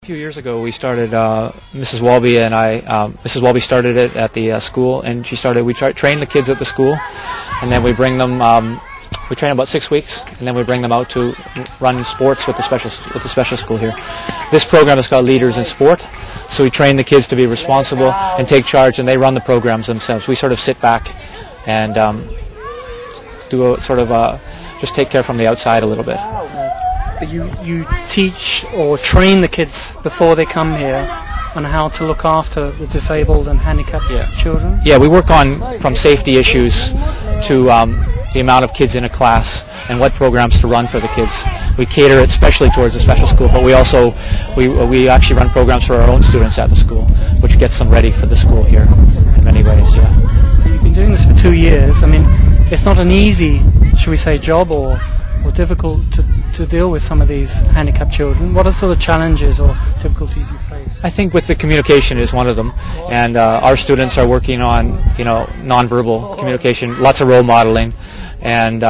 few years ago, we started. Mrs. Walby and I. Mrs. Walby started it at the school, and she started. We train the kids at the school, and then we bring them. We train about 6 weeks, and then we bring them out to run sports with the special school here. This program is called Leaders in Sport. So we train the kids to be responsible and take charge, and they run the programs themselves. We sort of sit back and do a sort of just take care from the outside a little bit. You teach or train the kids before they come here on how to look after the disabled and handicapped children? Yeah, we work on from safety issues to the amount of kids in a class and what programs to run for the kids. We cater it especially towards the special school, but we also we actually run programs for our own students at the school, which gets them ready for the school here in many ways. Yeah. So you've been doing this for 2 years. I mean, it's not an easy, should we say, job or difficult to deal with some of these handicapped children. What are sort of challenges or difficulties you face? I think with the communication is one of them, and our students are working on nonverbal communication, lots of role modeling, and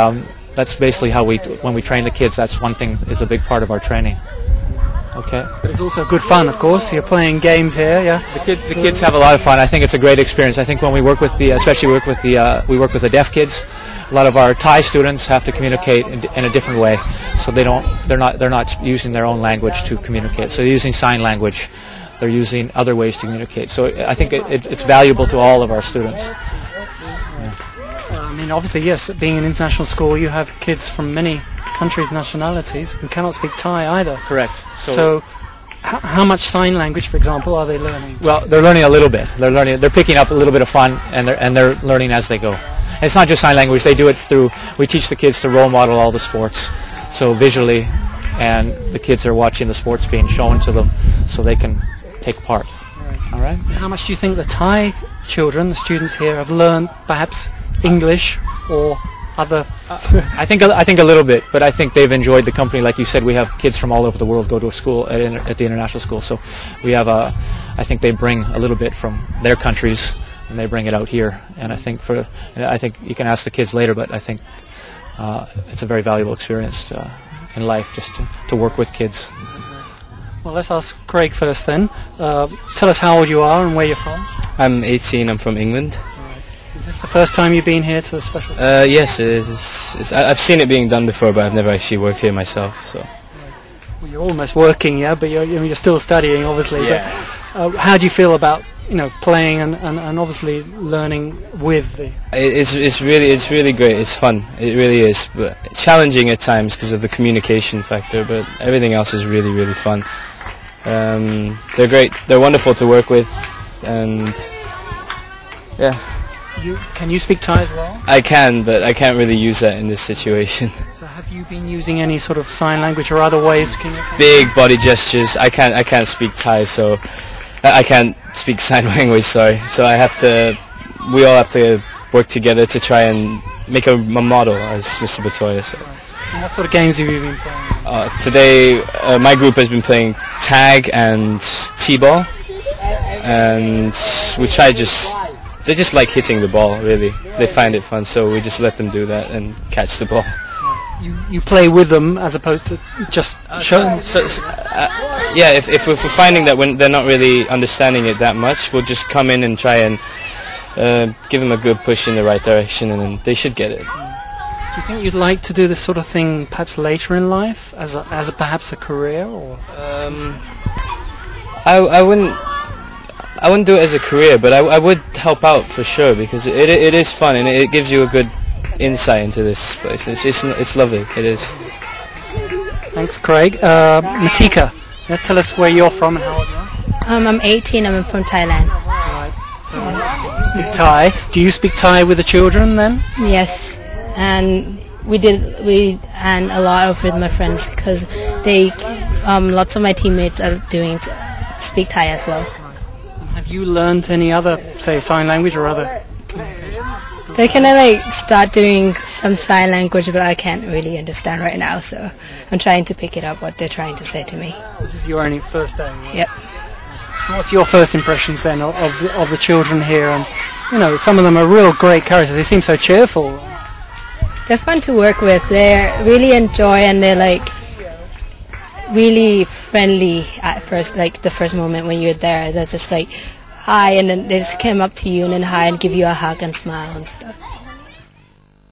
that's basically how when we train the kids. That's one thing is a big part of our training. Okay. But it's also good fun, of course. You're playing games here, yeah. The kids have a lot of fun. I think it's a great experience. I think when we work with we work with the deaf kids. A lot of our Thai students have to communicate in a different way, so they're not using their own language to communicate. So they're using sign language. They're using other ways to communicate. So I think it's valuable to all of our students. I mean, obviously, yes, being an international school, you have kids from many countries, nationalities, who cannot speak Thai either. Correct. So how much sign language, for example, are they learning? Well, they're learning a little bit. They're picking up a little bit of fun, and they're learning as they go. And it's not just sign language. They do it through. We teach the kids to role model all the sports, so visually, and the kids are watching the sports being shown to them, so they can take part. Right. All right. How much do you think the Thai children, the students here, have learned perhaps English or other? I think a little bit, but I think they've enjoyed the company. Like you said, we have kids from all over the world go to a school at the international school, so we have I think they bring a little bit from their countries, and they bring it out here. And I think you can ask the kids later, but I think it's a very valuable experience in life just to work with kids. Well, let's ask Craig first then. Tell us how old you are and where you're from. I'm 18. I'm from England. Is this the first time you've been here to the special school? Yes, it is. I've seen it being done before, but I've never actually worked here myself. So. Well, you're almost working, yeah, but you're still studying, obviously. Yeah. But how do you feel about playing and obviously learning with the? It's really great. It's fun. It really is, but challenging at times because of the communication factor. But everything else is really, really fun. They're great. They're wonderful to work with, and yeah. Can you speak Thai as well? I can, but I can't really use that in this situation. So have you been using any sort of sign language or other ways? Big body gestures. I can't speak Thai, so I can't speak sign language. Sorry. So we all have to work together to try and make a model, as Mr. Bertoia said. And what sort of games have you been playing? Today, my group has been playing tag and t-ball, and we try They just like hitting the ball, really. They find it fun, so we just let them do that and catch the ball. You play with them as opposed to just show them? Yeah, if we're finding that when they're not really understanding it that much, we'll just come in and try and give them a good push in the right direction, and then they should get it. Do you think you'd like to do this sort of thing perhaps later in life, as perhaps a career, or? I wouldn't do it as a career, but I would help out for sure, because it is fun and it gives you a good insight into this place. It's lovely. It is. Thanks, Craig. Matika, tell us where you're from and how old you are. I'm 18. I'm from Thailand. Right. So you speak Thai. Do you speak Thai with the children then? Yes, and and a lot of with my friends, because lots of my teammates are doing speak Thai as well. Have you learned any other, say, sign language or other communication? They kind of start doing some sign language, but I can't really understand right now, so I'm trying to pick it up what they're trying to say to me. This is your only first day? Yep. So what's your first impressions then of the children here? And some of them are real great characters. They seem so cheerful. They're fun to work with. They really enjoy, and they're really friendly at first, like the first moment when you're there. They're just like, hi, and then they just came up to you and then hi and give you a hug and smile and stuff.